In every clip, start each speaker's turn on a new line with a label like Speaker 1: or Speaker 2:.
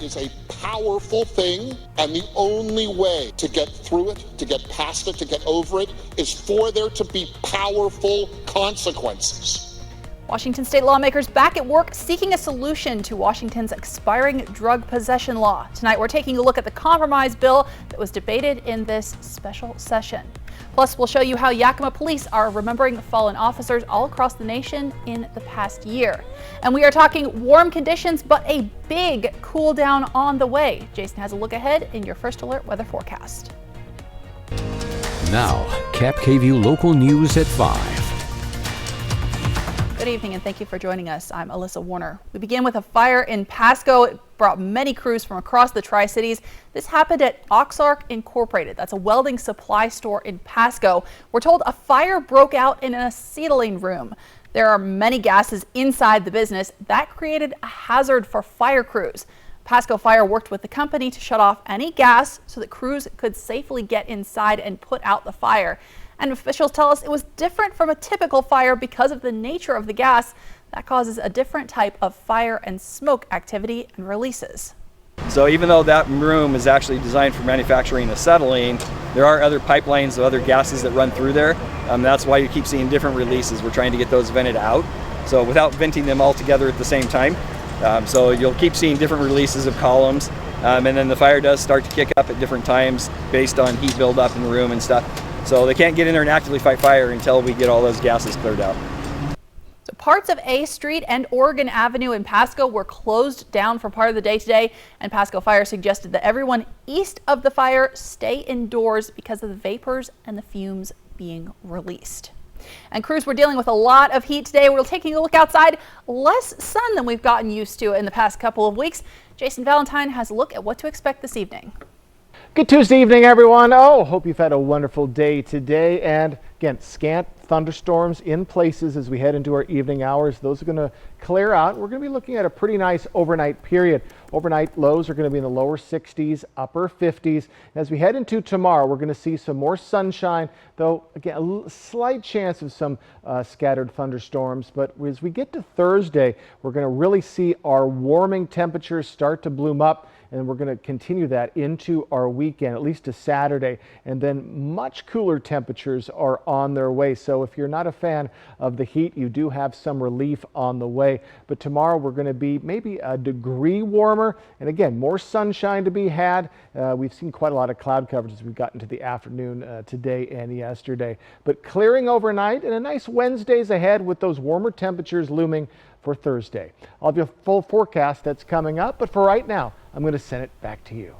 Speaker 1: is a powerful thing, and the only way to get through it, to get past it, to get over it, is for there to be powerful consequences.
Speaker 2: Washington state lawmakers back at work seeking a solution to Washington's expiring drug possession law. Tonight we're taking a look at the compromise bill that was debated in this special session. Plus, we'll show you how Yakima police are remembering fallen officers all across the nation in the past year. And we are talking warm conditions, but a big cool down on the way. Jason has a look ahead in your First Alert weather forecast.
Speaker 3: Now, KAPP KVEW local news at 5.
Speaker 2: Good evening and thank you for joining us. I'm Alyssa Warner. We begin with a fire in Pasco. It brought many crews from across the Tri-Cities. This happened at Oxark Incorporated. That's a welding supply store in Pasco. We're told a fire broke out in an acetylene room. There are many gases inside the business. That created a hazard for fire crews. Pasco Fire worked with the company to shut off any gas so that crews could safely get inside and put out the fire. And officials tell us it was different from a typical fire because of the nature of the gas that causes a different type of fire and smoke activity and releases.
Speaker 4: So even though that room is actually designed for manufacturing acetylene, there are other pipelines of other gases that run through there. That's why you keep seeing different releases. We're trying to get those vented out, so without venting them all together at the same time. So you'll keep seeing different releases of columns, and then the fire does start to kick up at different times based on heat buildup in the room and stuff. So they can't get in there and actively fight fire until we get all those gases cleared out.
Speaker 2: So parts of A Street and Oregon Avenue in Pasco were closed down for part of the day today, and Pasco Fire suggested that everyone east of the fire stay indoors because of the vapors and the fumes being released. And crews were dealing with a lot of heat today. We're taking a look outside. Less sun than we've gotten used to in the past couple of weeks. Jason Valentine has a look at what to expect this evening.
Speaker 5: Good Tuesday evening, everyone. Hope you've had a wonderful day today. And again, scant thunderstorms in places as we head into our evening hours. Those are going to clear out. We're going to be looking at a pretty nice overnight period. Overnight lows are going to be in the lower 60s, upper 50s. As we head into tomorrow, we're going to see some more sunshine, though again, a slight chance of some scattered thunderstorms. But as we get to Thursday, we're going to really see our warming temperatures start to bloom up. And we're going to continue that into our weekend, at least to Saturday. And then much cooler temperatures are on their way. So if you're not a fan of the heat, you do have some relief on the way. But tomorrow we're going to be maybe a degree warmer. And again, more sunshine to be had. We've seen quite a lot of cloud coverage as we've gotten to the afternoon today and yesterday. But clearing overnight and a nice Wednesdays ahead with those warmer temperatures looming for Thursday. I'll have a full forecast that's coming up. But for right now, I'm going to send it back to you.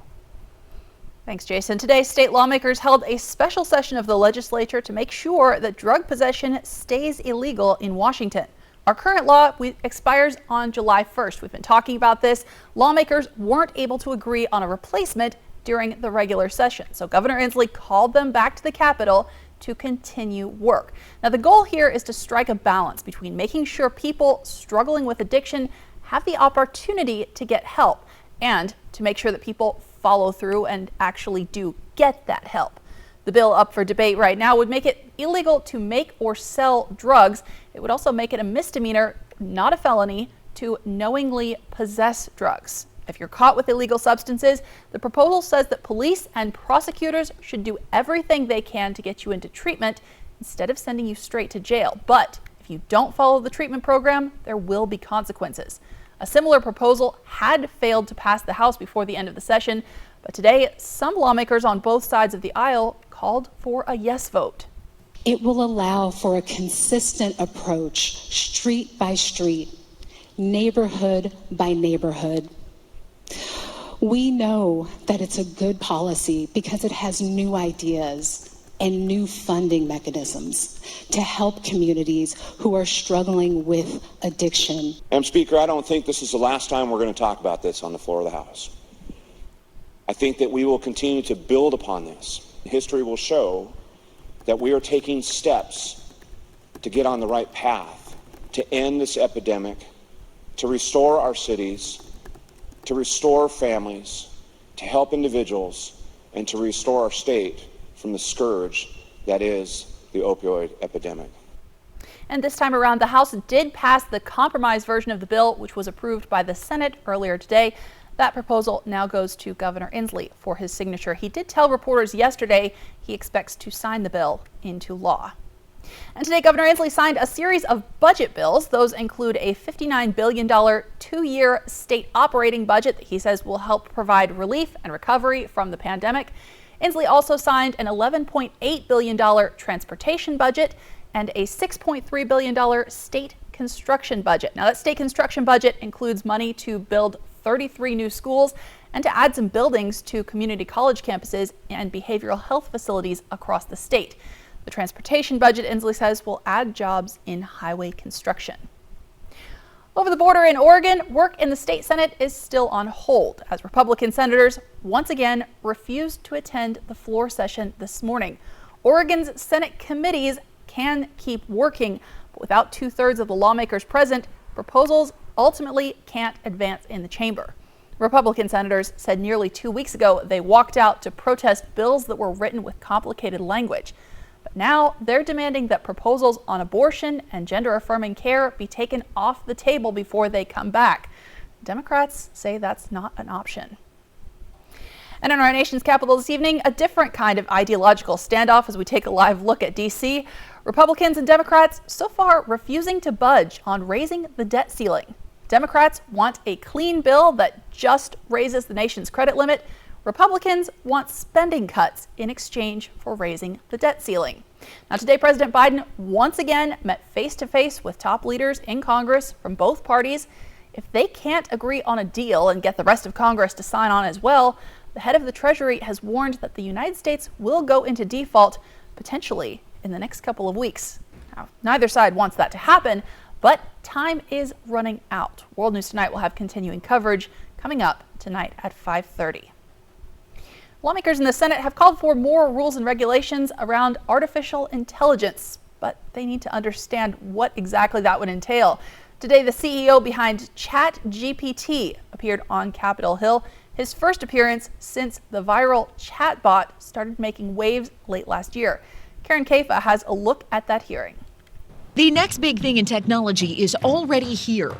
Speaker 2: Thanks, Jason. Today, state lawmakers held a special session of the legislature to make sure that drug possession stays illegal in Washington. Our current law expires on July 1st. We've been talking about this. Lawmakers weren't able to agree on a replacement during the regular session. So Governor Inslee called them back to the Capitol to continue work. Now, the goal here is to strike a balance between making sure people struggling with addiction have the opportunity to get help and to make sure that people follow through and actually do get that help. The bill up for debate right now would make it illegal to make or sell drugs. It would also make it a misdemeanor, not a felony, to knowingly possess drugs. If you're caught with illegal substances, the proposal says that police and prosecutors should do everything they can to get you into treatment instead of sending you straight to jail. But if you don't follow the treatment program, there will be consequences. A similar proposal had failed to pass the House before the end of the session, but today some lawmakers on both sides of the aisle called for a yes vote.
Speaker 6: It will allow for a consistent approach, street by street, neighborhood by neighborhood. We know that it's a good policy because it has new ideas and new funding mechanisms to help communities who are struggling with addiction.
Speaker 1: Madam Speaker, I don't think this is the last time we're going to talk about this on the floor of the House. I think that we will continue to build upon this. History will show that we are taking steps to get on the right path, to end this epidemic, to restore our cities, to restore families, to help individuals, and to restore our state from the scourge that is the opioid epidemic.
Speaker 2: And this time around, the House did pass the compromise version of the bill, which was approved by the Senate earlier today. That proposal now goes to Governor Inslee for his signature. He did tell reporters yesterday he expects to sign the bill into law. And today, Governor Inslee signed a series of budget bills. Those include a $59 billion two-year state operating budget that he says will help provide relief and recovery from the pandemic. Inslee also signed an $11.8 billion transportation budget and a $6.3 billion state construction budget. Now, that state construction budget includes money to build 33 new schools and to add some buildings to community college campuses and behavioral health facilities across the state. The transportation budget, Inslee says, will add jobs in highway construction. Over the border in Oregon, work in the state Senate is still on hold as Republican senators once again refused to attend the floor session this morning. Oregon's Senate committees can keep working, but without 2/3 of the lawmakers present, proposals ultimately can't advance in the chamber. Republican senators said nearly 2 weeks ago they walked out to protest bills that were written with complicated language. But now they're demanding that proposals on abortion and gender-affirming care be taken off the table before they come back. Democrats say that's not an option. And in our nation's capital this evening, a different kind of ideological standoff as we take a live look at D.C. Republicans and Democrats so far refusing to budge on raising the debt ceiling. Democrats want a clean bill that just raises the nation's credit limit. Republicans want spending cuts in exchange for raising the debt ceiling. Now, today, President Biden once again met face-to-face with top leaders in Congress from both parties. If they can't agree on a deal and get the rest of Congress to sign on as well, the head of the Treasury has warned that the United States will go into default potentially in the next couple of weeks. Now, neither side wants that to happen, but time is running out. World News Tonight will have continuing coverage coming up tonight at 5:30. Lawmakers in the Senate have called for more rules and regulations around artificial intelligence, but they need to understand what exactly that would entail. Today, the CEO behind ChatGPT appeared on Capitol Hill, his first appearance since the viral chatbot started making waves late last year. Karen KVEW has a look at that hearing.
Speaker 7: The next big thing in technology is already here,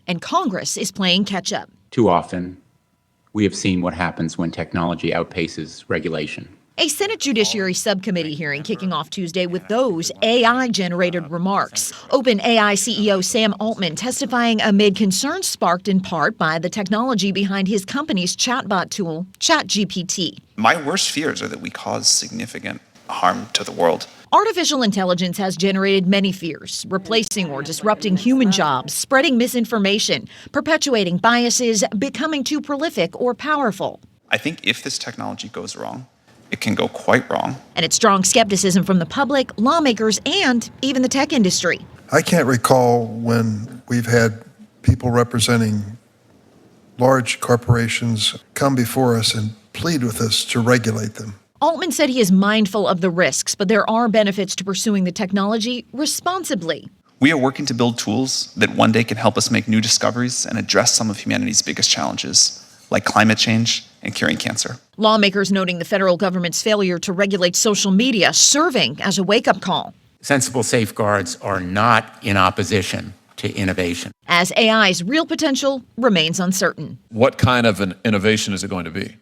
Speaker 7: and Congress is playing catch up.
Speaker 8: Too often, we have seen what happens when technology outpaces regulation.
Speaker 7: A Senate Judiciary Subcommittee hearing kicking off Tuesday with those AI-generated remarks. OpenAI CEO Sam Altman testifying amid concerns sparked in part by the technology behind his company's chatbot tool, ChatGPT.
Speaker 9: My worst fears are that we cause significant harm to the world.
Speaker 7: Artificial intelligence has generated many fears, replacing or disrupting human jobs, spreading misinformation, perpetuating biases, becoming too prolific or powerful.
Speaker 9: I think if this technology goes wrong, it can go quite wrong.
Speaker 7: And it's strong skepticism from the public, lawmakers, and even the tech industry.
Speaker 10: I can't recall when we've had people representing large corporations come before us and plead with us to regulate them.
Speaker 7: Altman said he is mindful of the risks, but there are benefits to pursuing the technology responsibly.
Speaker 9: We are working to build tools that one day can help us make new discoveries and address some of humanity's biggest challenges, like climate change and curing cancer.
Speaker 7: Lawmakers noting the federal government's failure to regulate social media, serving as a wake-up call.
Speaker 8: Sensible safeguards are not in opposition to innovation.
Speaker 7: As AI's real potential remains uncertain.
Speaker 11: What kind of an innovation is it going to be?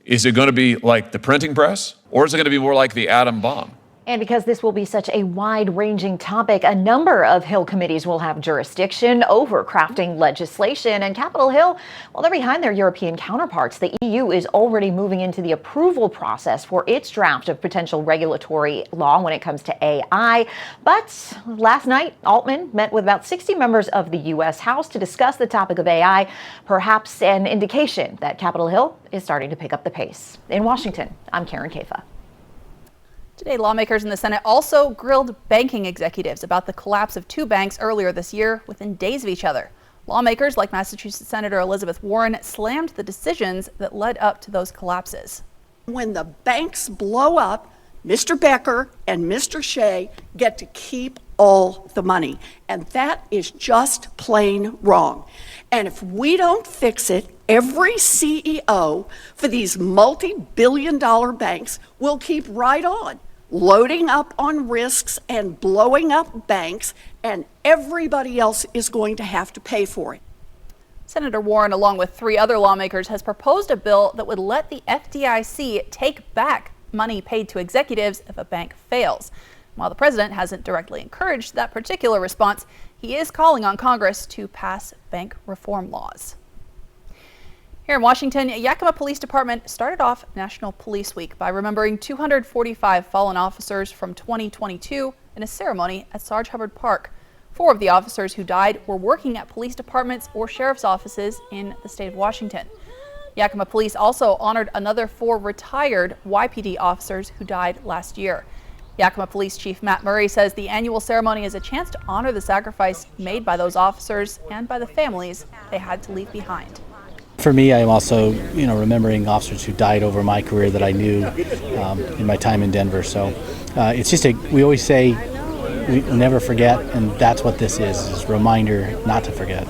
Speaker 11: Is it going to be like the printing press, or is it going to be more like the atom bomb?
Speaker 12: And because this will be such a wide-ranging topic, a number of Hill committees will have jurisdiction over crafting legislation. And Capitol Hill, well, they're behind their European counterparts. The EU is already moving into the approval process for its draft of potential regulatory law when it comes to AI. But last night, Altman met with about 60 members of the U.S. House to discuss the topic of AI, perhaps an indication that Capitol Hill is starting to pick up the pace. In Washington, I'm Karen KVEW.
Speaker 2: Today, lawmakers in the Senate also grilled banking executives about the collapse of two banks earlier this year within days of each other. Lawmakers like Massachusetts Senator Elizabeth Warren slammed the decisions that led up to those collapses.
Speaker 13: When the banks blow up, Mr. Becker and Mr. Shea get to keep all the money. And that is just plain wrong. And if we don't fix it, every CEO for these multi-billion-dollar banks will keep right on loading up on risks and blowing up banks, and everybody else is going to have to pay for it.
Speaker 2: Senator Warren, along with 3 other lawmakers, has proposed a bill that would let the FDIC take back money paid to executives if a bank fails. While the president hasn't directly encouraged that particular response, he is calling on Congress to pass bank reform laws. Here in Washington, Yakima Police Department started off National Police Week by remembering 245 fallen officers from 2022 in a ceremony at Sarge Hubbard Park. 4 of the officers who died were working at police departments or sheriff's offices in the state of Washington. Yakima Police also honored another 4 retired YPD officers who died last year. Yakima Police Chief Matt Murray says the annual ceremony is a chance to honor the sacrifice made by those officers and by the families they had to leave behind.
Speaker 14: For me, I am also, remembering officers who died over my career that I knew in my time in Denver. So it's just we always say we never forget, and that's what this is a reminder not to forget.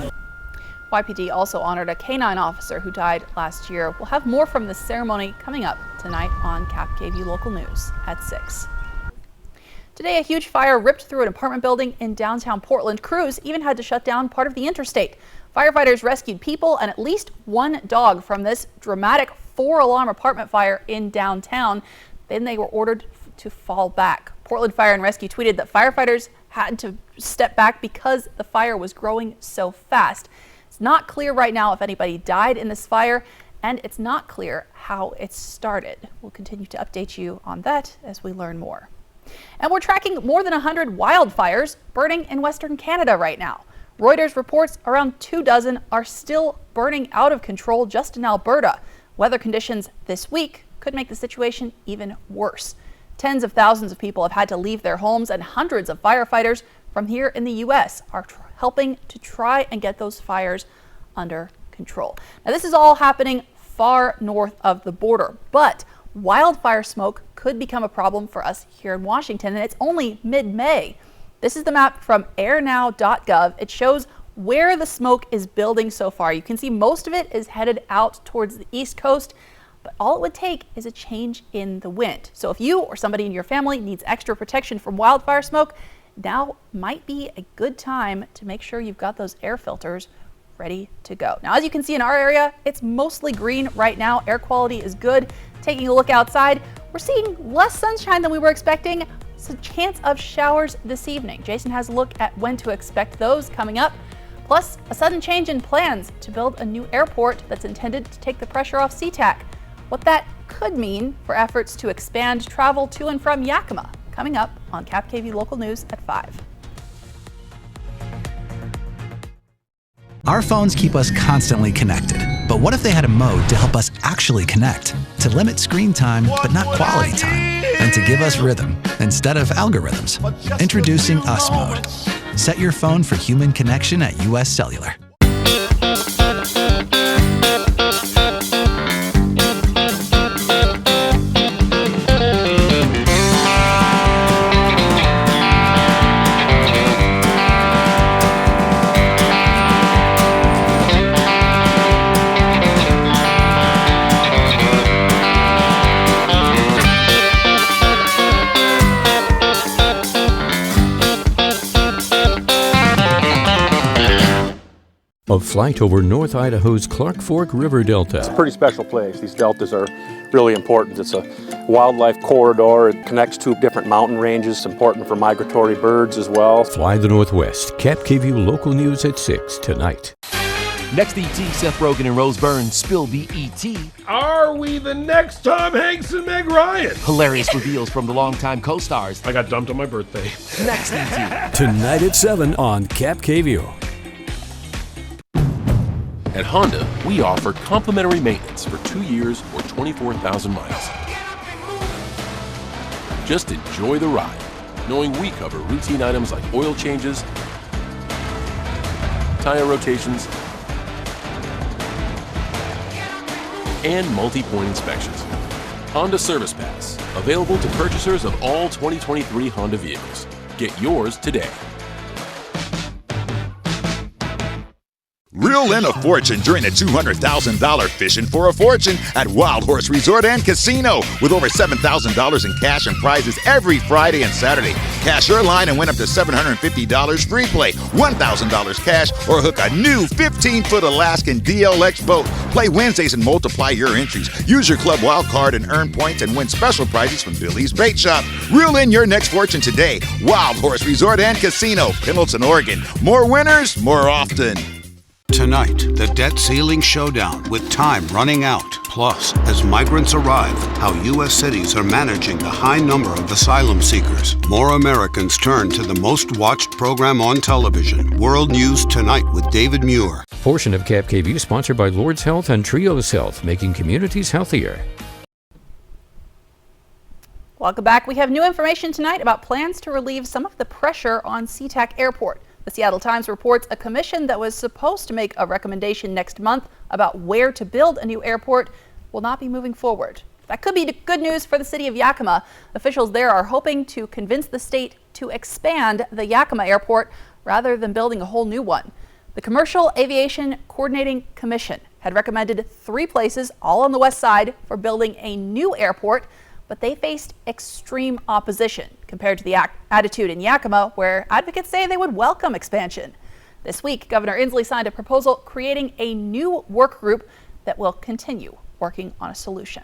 Speaker 2: YPD also honored a K-9 officer who died last year. We'll have more from this ceremony coming up tonight on KAPP Local News at 6. Today, a huge fire ripped through an apartment building in downtown Portland. Crews even had to shut down part of the interstate. Firefighters rescued people and at least 1 dog from this dramatic 4-alarm apartment fire in downtown. Then they were ordered to fall back. Portland Fire and Rescue tweeted that firefighters had to step back because the fire was growing so fast. It's not clear right now if anybody died in this fire, and it's not clear how it started. We'll continue to update you on that as we learn more. And we're tracking more than 100 wildfires burning in Western Canada right now. Reuters reports around 24 are still burning out of control just in Alberta. Weather conditions this week could make the situation even worse. Tens of thousands of people have had to leave their homes, and hundreds of firefighters from here in the U.S. are helping to try and get those fires under control. Now, this is all happening far north of the border, but wildfire smoke could become a problem for us here in Washington, and it's only mid-May. This is the map from airnow.gov. It shows where the smoke is building so far. You can see most of it is headed out towards the East Coast, but all it would take is a change in the wind. So if you or somebody in your family needs extra protection from wildfire smoke, now might be a good time to make sure you've got those air filters ready to go. Now, as you can see in our area, it's mostly green right now. Air quality is good. Taking a look outside, we're seeing less sunshine than we were expecting. It's a chance of showers this evening. Jason has a look at when to expect those coming up. Plus, a sudden change in plans to build a new airport that's intended to take the pressure off SeaTac. What that could mean for efforts to expand travel to and from Yakima. Coming up on KAPP Local News at 5.
Speaker 15: Our phones keep us constantly connected. But what if they had a mode to help us actually connect? To limit screen time, but not quality time. And to give us rhythm instead of algorithms. Introducing Us Mode. Set your phone for human connection at US Cellular.
Speaker 3: A flight over North Idaho's Clark Fork River Delta.
Speaker 16: It's a pretty special place. These deltas are really important. It's a wildlife corridor. It connects 2 different mountain ranges. It's important for migratory birds as well.
Speaker 3: Fly the Northwest. KAPP Local News at 6 tonight.
Speaker 17: Next ET, Seth Rogen and Rose Byrne spill the ET.
Speaker 18: Are we the next Tom Hanks and Meg Ryan?
Speaker 17: Hilarious reveals from the longtime co-stars.
Speaker 18: I got dumped on my birthday.
Speaker 17: Next ET.
Speaker 3: Tonight at 7 on KAPP.
Speaker 19: At Honda, we offer complimentary maintenance for 2 years or 24,000 miles. Just enjoy the ride, knowing we cover routine items like oil changes, tire rotations, and multi-point inspections. Honda Service Pass, available to purchasers of all 2023 Honda vehicles. Get yours today.
Speaker 18: Real
Speaker 20: Reel in a fortune during the $200,000 Fishing for a Fortune at Wild Horse Resort and Casino, with over $7,000 in cash and prizes every Friday and Saturday. Cash your line and win up to $750 free play, $1,000 cash, or hook a new 15-foot Alaskan DLX boat. Play Wednesdays and multiply your entries. Use your club wild card and earn points and win special prizes from Billy's Bait Shop. Reel in your next fortune today. Wild Horse Resort and Casino, Pendleton, Oregon. More winners, more often.
Speaker 21: Tonight, the debt ceiling showdown with time running out. Plus, as migrants arrive, how U.S. cities are managing the high number of asylum seekers. More Americans turn to the most watched program on television, World News Tonight with David Muir.
Speaker 3: Portion of KAPP sponsored by Lord's Health and Trios Health, making communities healthier.
Speaker 2: Welcome back. We have new information tonight about plans to relieve some of the pressure on SeaTac Airport. The Seattle Times reports a commission that was supposed to make a recommendation next month about where to build a new airport will not be moving forward. That could be good news for the city of Yakima. Officials there are hoping to convince the state to expand the Yakima Airport rather than building a whole new one. The Commercial Aviation Coordinating Commission had recommended 3 places, all on the west side, for building a new airport, but they faced extreme opposition compared to the attitude in Yakima, where advocates say they would welcome expansion. This week, Governor Inslee signed a proposal creating a new work group that will continue working on a solution.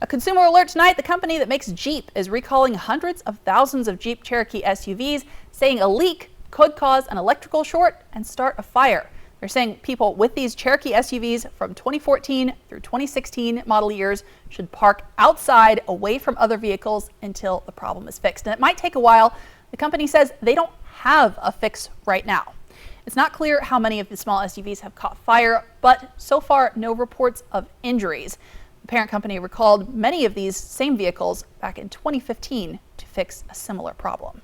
Speaker 2: A consumer alert tonight: the company that makes Jeep is recalling hundreds of thousands of Jeep Cherokee SUVs, saying a leak could cause an electrical short and start a fire. They're saying people with these Cherokee SUVs from 2014 through 2016 model years should park outside away from other vehicles until the problem is fixed. And it might take a while. The company says they don't have a fix right now. It's not clear how many of the small SUVs have caught fire, but so far no reports of injuries. The parent company recalled many of these same vehicles back in 2015 to fix a similar problem.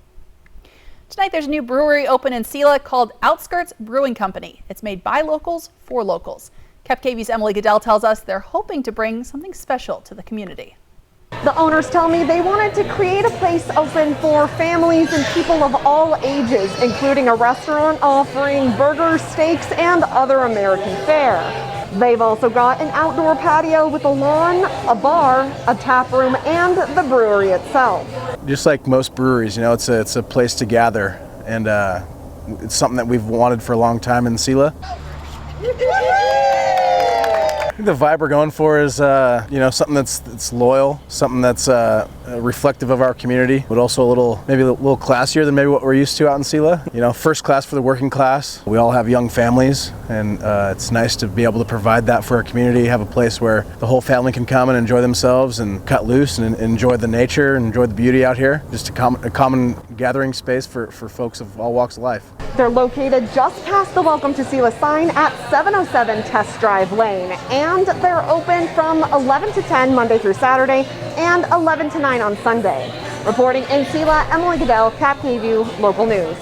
Speaker 2: Tonight there's a new brewery open in Sela called Outskirts Brewing Company. It's made by locals for locals. KVEW's Emily Goodell tells us they're hoping to bring something special to the community.
Speaker 22: The owners tell me they wanted to create a place open for families and people of all ages, including a restaurant offering burgers, steaks, and other American fare. They've also got an outdoor patio with a lawn, a bar, a tap room, and the brewery itself.
Speaker 23: Just like most breweries, you know, it's a place to gather, and it's something that we've wanted for a long time in Sela. I think the vibe we're going for is, something that's loyal, something that's reflective of our community, but also maybe a little classier than maybe what we're used to out in Sela. You know, first class for the working class. We all have young families, and it's nice to be able to provide that for our community, have a place where the whole family can come and enjoy themselves and cut loose and enjoy the nature and enjoy the beauty out here. Just a common gathering space for folks of all walks of life.
Speaker 22: They're located just past the Welcome to Sela sign at 707 Test Drive Lane, and they're open from 11 to 10 Monday through Saturday and 11 to 9 on Sunday. Reporting in Sela, Emily Goodell, KVEW Local News.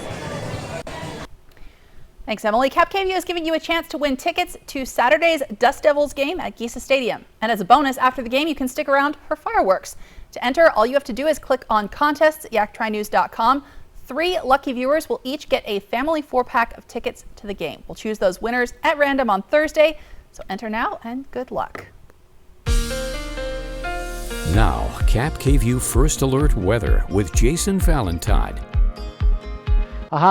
Speaker 2: Thanks, Emily. KVEW is giving you a chance to win tickets to Saturday's Dust Devils game at Gisa Stadium. And as a bonus, after the game, you can stick around for fireworks. To enter, all you have to do is click on contests at yaktrinews.com. 3 lucky viewers will each get a family 4-pack of tickets to the game. We'll choose those winners at random on Thursday, so enter now and good luck.
Speaker 3: Now, KAPP First Alert Weather with Jason Valentine.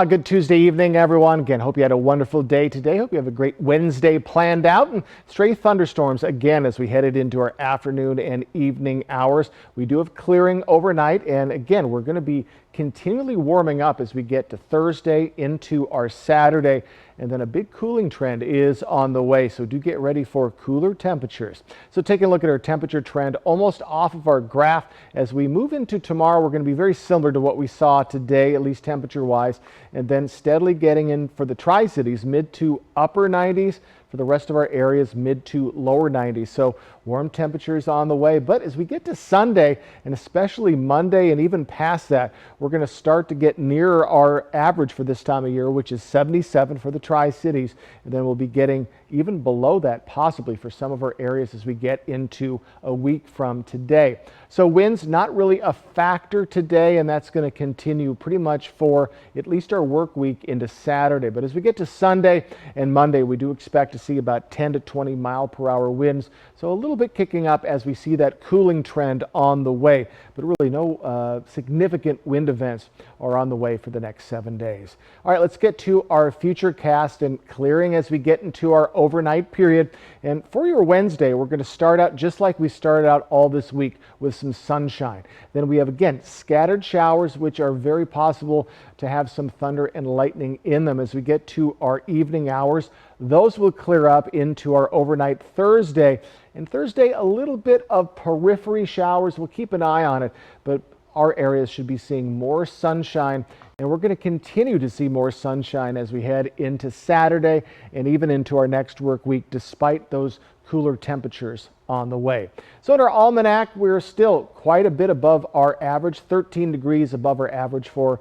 Speaker 5: Good Tuesday evening, everyone. Again, hope you had a wonderful day today. Hope you have a great Wednesday planned out. And stray thunderstorms again as we headed into our afternoon and evening hours. We do have clearing overnight, and again, we're going to be continually warming up as we get to Thursday into our Saturday, and then a big cooling trend is on the way, so do get ready for cooler temperatures. So taking a look at our temperature trend almost off of our graph as we move into tomorrow, we're going to be very similar to what we saw today, at least temperature wise, and then steadily getting in for the Tri-Cities mid to upper 90s. For the rest of our areas, mid to lower 90s. So warm temperatures on the way. But as we get to Sunday, and especially Monday and even past that, we're going to start to get nearer our average for this time of year, which is 77 for the Tri-Cities. And then we'll be getting even below that possibly for some of our areas as we get into a week from today. So winds not really a factor today, and that's going to continue pretty much for at least our work week into Saturday. But as we get to Sunday and Monday, we do expect to see about 10 to 20 mile per hour winds. So a little bit kicking up as we see that cooling trend on the way, but really no significant wind events are on the way for the next 7 days. All right, let's get to our future cast and clearing as we get into our overnight period. And for your Wednesday, we're going to start out just like we started out all this week with some sunshine. Then we have, again, scattered showers, which are very possible to have some thunder and lightning in them as we get to our evening hours. Those will clear up into our overnight Thursday. And Thursday, a little bit of periphery showers. We'll keep an eye on it, but our areas should be seeing more sunshine, and we're going to continue to see more sunshine as we head into Saturday and even into our next work week, despite those cooler temperatures on the way. So in our almanac, we're still quite a bit above our average, 13 degrees above our average for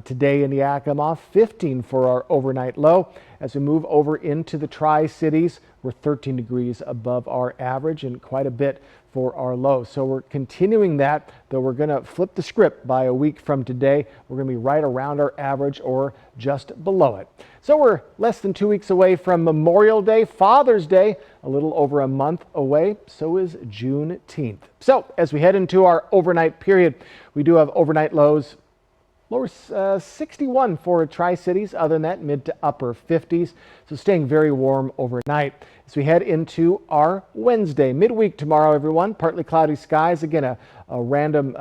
Speaker 5: today in Yakima, 15 for our overnight low. As we move over into the Tri-Cities, we're 13 degrees above our average and quite a bit for our low. So we're continuing that, though we're going to flip the script by a week from today. We're going to be right around our average or just below it. So we're less than 2 weeks away from Memorial Day, Father's Day, a little over a month away. So is Juneteenth. So as we head into our overnight period, we do have overnight lows. Lower 61 for Tri-Cities, other than that, mid to upper 50s. So staying very warm overnight. As we head into our Wednesday, midweek tomorrow, everyone, partly cloudy skies. Again, a random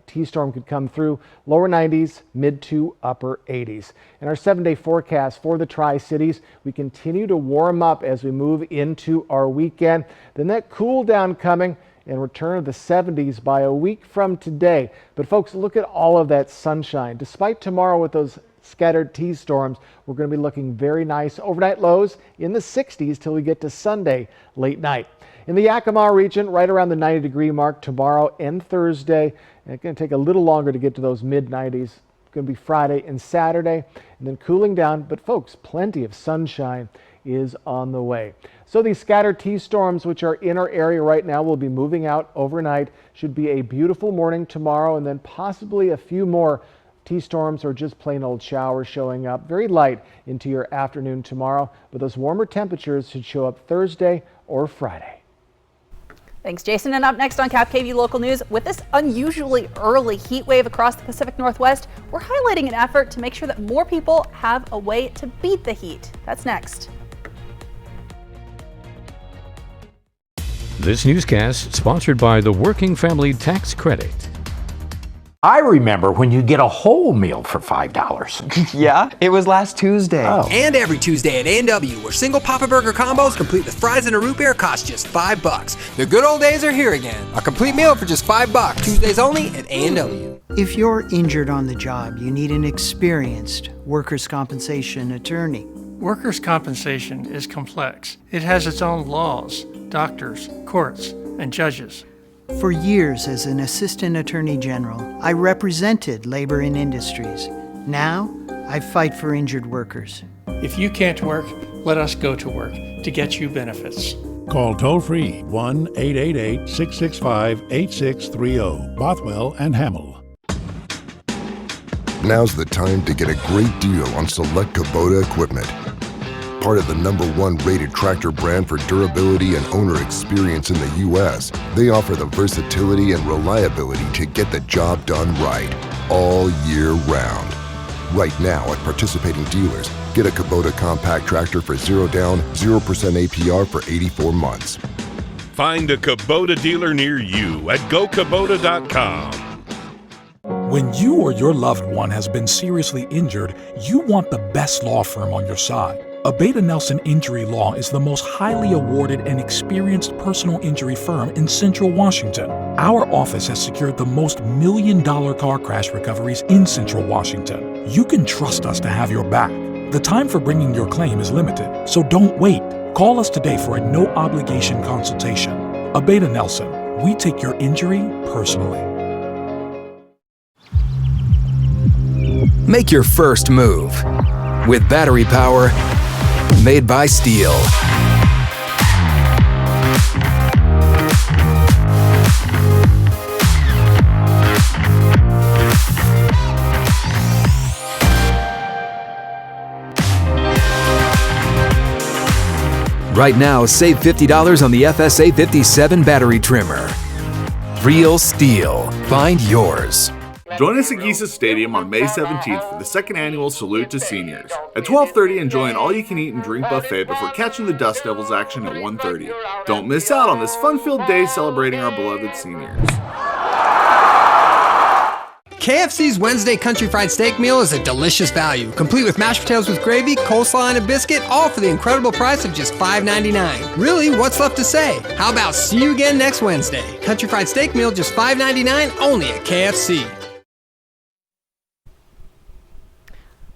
Speaker 5: T-storm could come through. Lower 90s, mid to upper 80s. In our 7-day forecast for the Tri-Cities, we continue to warm up as we move into our weekend. Then that cool down coming and return of the 70s by a week from today. But folks, look at all of that sunshine. Despite tomorrow with those scattered T-storms, we're going to be looking very nice. Overnight lows in the 60s till we get to Sunday late night. In the Yakima region, right around the 90-degree mark tomorrow and Thursday. And it's going to take a little longer to get to those mid-90s. It's going to be Friday and Saturday, and then cooling down. But folks, plenty of sunshine is on the way. So these scattered T-storms, which are in our area right now, will be moving out overnight. Should be a beautiful morning tomorrow, and then possibly a few more T-storms or just plain old showers showing up very light into your afternoon tomorrow. But those warmer temperatures should show up Thursday or Friday.
Speaker 2: Thanks, Jason. And up next on KAPP Local News, with this unusually early heat wave across the Pacific Northwest, we're highlighting an effort to make sure that more people have a way to beat the heat. That's next.
Speaker 3: This newscast sponsored by the Working Family Tax Credit.
Speaker 1: I remember when you get a whole meal for $5.
Speaker 4: Yeah, it was last Tuesday.
Speaker 1: Oh.
Speaker 6: And every Tuesday at A&W, where single Papa Burger combos complete with fries and a root beer cost just $5. The good old days are here again. A complete meal for just $5. Tuesdays only at A&W.
Speaker 24: If you're injured on the job, you need an experienced workers' compensation attorney.
Speaker 25: Workers' compensation is complex. It has its own laws, doctors, courts, and judges.
Speaker 24: For years as an assistant attorney general, I represented labor and industries. Now, I fight for injured workers.
Speaker 25: If you can't work, let us go to work to get you benefits.
Speaker 26: Call toll-free 1-888-665-8630, Bothwell and Hamill.
Speaker 27: Now's the time to get a great deal on select Kubota equipment. Part of the #1 rated tractor brand for durability and owner experience in the U.S., they offer the versatility and reliability to get the job done right, all year round. Right now at participating dealers, get a Kubota compact tractor for 0 down, 0% APR for 84 months.
Speaker 18: Find a Kubota dealer near you at gokubota.com.
Speaker 28: When you or your loved one has been seriously injured, you want the best law firm on your side. Abeta Nelson Injury Law is the most highly awarded and experienced personal injury firm in Central Washington. Our office has secured the most million-dollar car crash recoveries in Central Washington. You can trust us to have your back. The time for bringing your claim is limited, so don't wait. Call us today for a no-obligation consultation. Abeta Nelson, we take your injury personally.
Speaker 6: Make your first move with battery power made by Steel. Right now, save $50 on the FSA 57 battery trimmer. Real Steel. Find yours.
Speaker 7: Join us at Giza Stadium on May 17th for the second annual Salute to Seniors. At 12:30, enjoy an all-you-can-eat and drink buffet before catching the Dust Devils action at 1:30. Don't miss out on this fun-filled day celebrating our beloved seniors.
Speaker 6: KFC's Wednesday Country Fried Steak Meal is a delicious value, complete with mashed potatoes with gravy, coleslaw, and a biscuit, all for the incredible price of just $5.99. Really, what's left to say? How about see you again next Wednesday? Country Fried Steak Meal, just $5.99, only at KFC.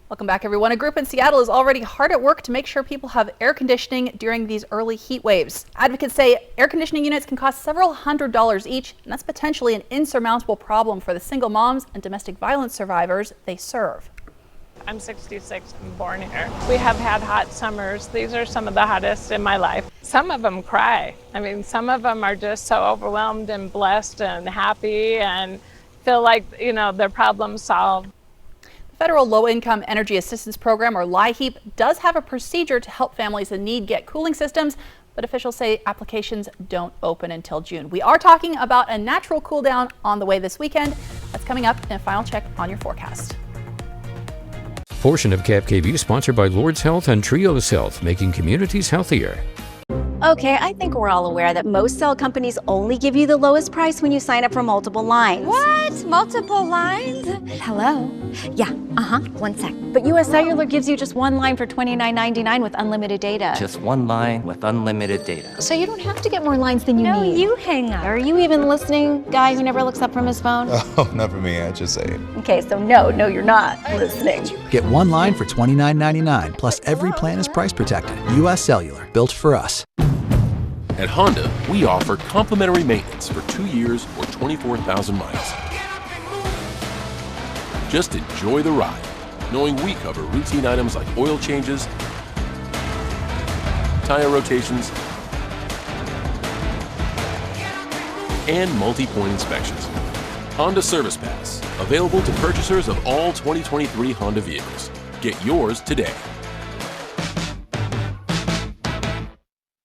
Speaker 2: Welcome back, everyone. A group in Seattle is already hard at work to make sure people have air conditioning during these early heat waves. Advocates say air conditioning units can cost several $100s each, and that's potentially an insurmountable problem for the single moms and domestic violence survivors they serve.
Speaker 8: I'm 66 and born here. We have had hot summers. These are some of the hottest in my life. Some of them cry. I mean, some of them are just so overwhelmed and blessed and happy and feel like, you know, their problem's solved.
Speaker 2: Federal Low-Income Energy Assistance Program, or LIHEAP, does have a procedure to help families in need get cooling systems, but officials say applications don't open until June. We are talking about a natural cool down on the way this weekend. That's coming up in a final check on your forecast.
Speaker 3: Portion of KAPP sponsored by Lord's Health and Trios Health, making communities healthier.
Speaker 9: Okay, I think we're all aware that most cell companies only give you the lowest price when you sign up for multiple lines.
Speaker 10: What? Multiple lines?
Speaker 9: Hello? Yeah, 1 sec. But US Cellular gives you just one line for $29.99 with unlimited data.
Speaker 11: Just one line with unlimited data.
Speaker 9: So you don't have to get more lines than you need.
Speaker 10: No, you hang up.
Speaker 9: Are you even listening, guy who never looks up from his phone?
Speaker 12: Oh, not for me, I just say it.
Speaker 9: Okay, so no, you're not listening.
Speaker 15: Get one line for $29.99, plus every plan is price protected. US Cellular, built for us.
Speaker 19: At Honda, we offer complimentary maintenance for 2 years or 24,000 miles. Just enjoy the ride, knowing we cover routine items like oil changes, tire rotations, and multi-point inspections. Honda Service Pass, available to purchasers of all 2023 Honda vehicles. Get yours today.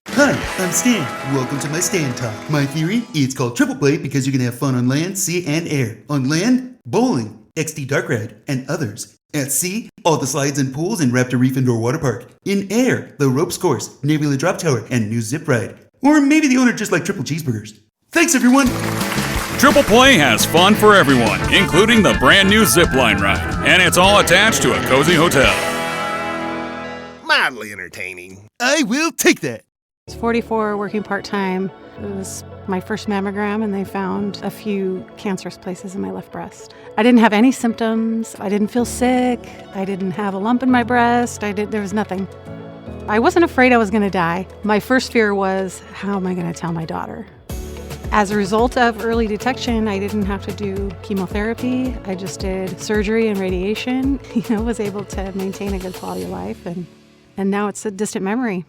Speaker 13: Hi, I'm Stan. Welcome to my Stan Talk. My theory, it's called Triple Play because you can have fun on land, sea, and air. On land, bowling, XD Dark Ride, and others. At sea, all the slides and pools in Raptor Reef Indoor Water Park. In air, the ropes course, Nebula Drop Tower, and new zip ride. Or maybe the owner just liked triple cheeseburgers. Thanks, everyone!
Speaker 14: Triple Play has fun for everyone, including the brand new zipline ride. And it's all attached to a cozy hotel.
Speaker 13: Mildly entertaining. I will take that.
Speaker 29: I was 44, working part-time. It was my first mammogram, and they found a few cancerous places in my left breast. I didn't have any symptoms. I didn't feel sick. I didn't have a lump in my breast. There was nothing. I wasn't afraid I was going to die. My first fear was, how am I going to tell my daughter? As a result of early detection, I didn't have to do chemotherapy. I just did surgery and radiation. Was able to maintain a good quality of life, and now it's a distant memory.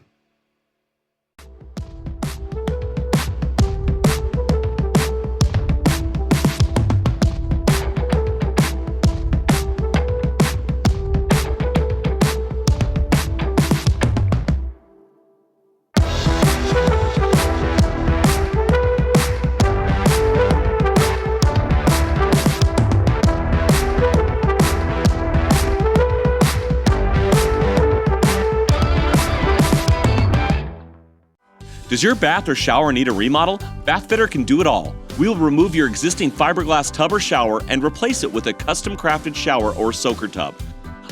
Speaker 30: Does your bath or shower need a remodel? Bathfitter can do it all. We'll remove your existing fiberglass tub or shower and replace it with a custom-crafted shower or soaker tub.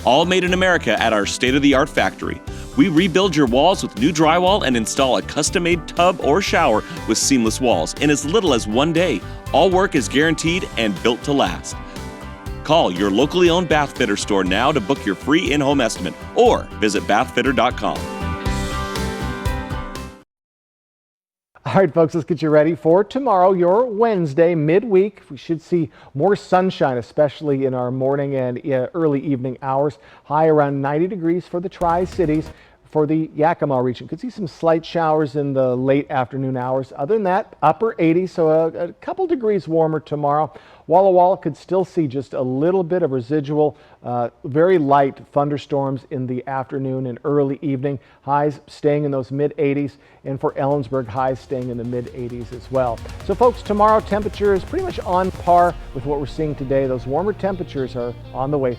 Speaker 30: All made in America at our state-of-the-art factory. We rebuild your walls with new drywall and install a custom-made tub or shower with seamless walls in as little as 1 day. All work is guaranteed and built to last. Call your locally owned Bathfitter store now to book your free in-home estimate or visit bathfitter.com.
Speaker 1: All right, folks, let's get you ready for tomorrow, your Wednesday, midweek. We should see more sunshine, especially in our morning and early evening hours. High around 90 degrees for the Tri-Cities. For the Yakima region, could see some slight showers in the late afternoon hours. Other than that, upper 80s, so a couple degrees warmer tomorrow. Walla Walla could still see just a little bit of residual, very light thunderstorms in the afternoon and early evening. Highs staying in those mid 80s, and for Ellensburg, highs staying in the mid 80s as well. So folks, tomorrow temperature is pretty much on par with what we're seeing today. Those warmer temperatures are on the way.